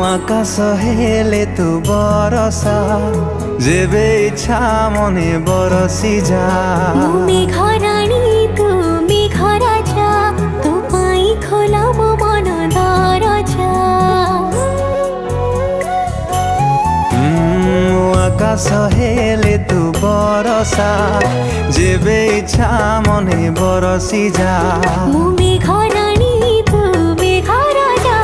आकाश हेले तू बरसा जेबे इच्छा मने बरसी जा मेघराणी तू मेघ राजा तू पाई खोला मो मन दरजा आकाश हेले तू बरसा जेबे इच्छा मने बरसी जा मेघराणी तू मेघ राजा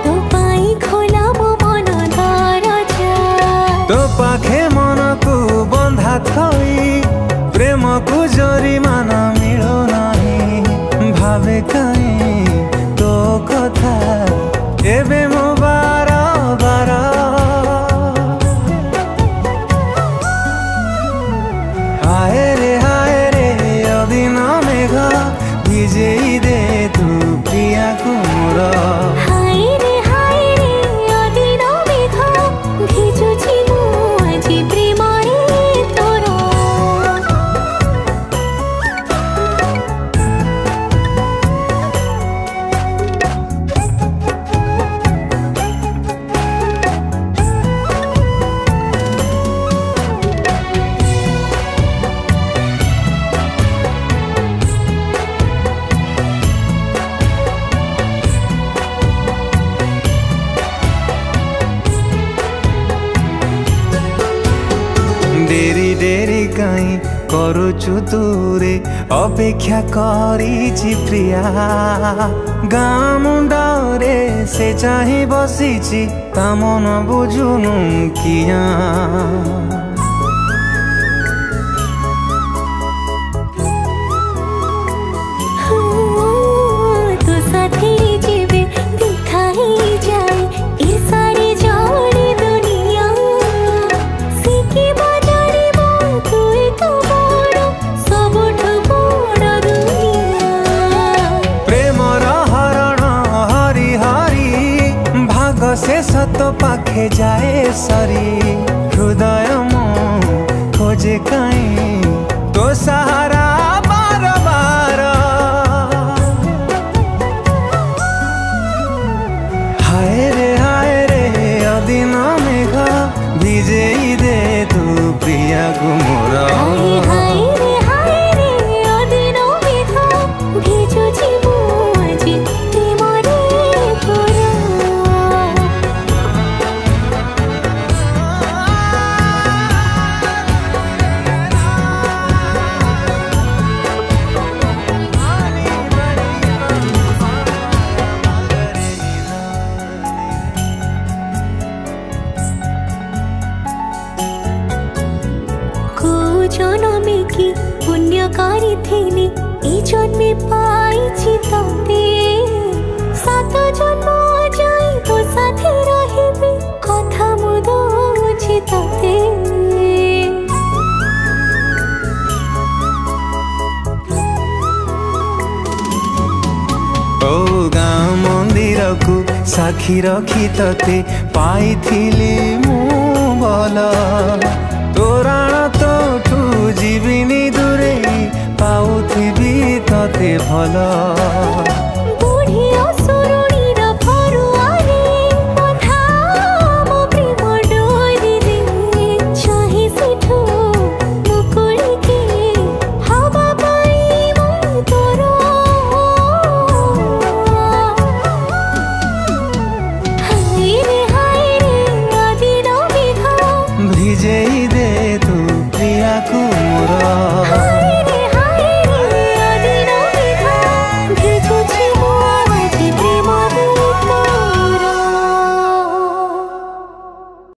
तू पाई खोला मो मन दरजा तो पाखे मन को बंधा थई प्रेम को जरिमान मिलो नहीं भावे कहीं तो कथा एबे मो बार बार हाय रे अदिन मेघ भिजे दे तू प्रिया को मोर हाय रे अदिन मेघ भिजुछि मु आजि प्रेम रे तोर डेरी डेरी कहीं करुचु दूरे अपेक्षा करी प्रिया गाँ मुंडरे से चाही बसीची ता मन बुझुनु किया तो साथी जीवे देखा ही जाए ए सारी जोड़ी दुनिया सिकी बजाड़ी तू एक बड़ सबुठ बड़ दुनिया प्रेम हरण हरी हरी भाग से सत पाखे जाए सरी हृदय मो खोजे कहीं तो सहारा बार बार हाय रे अदिन मेघ भिजे दे तू प्रिया को मोर हाय रे अदिन मेघ भिजुछि मु आजि प्रेम रे तोर को जन्मे की पुण्य करिथिली ए जन्मे पाइछि तते सात जन्म जाई तो साथी रहिबे कथा मु दउछि तते ओ गाँ मंदिर को साक्षी रखी तते पाइथिली मु भल तोराण तोठू जीविनी दूरे पाउथिबी तते भल बुढ़ी असु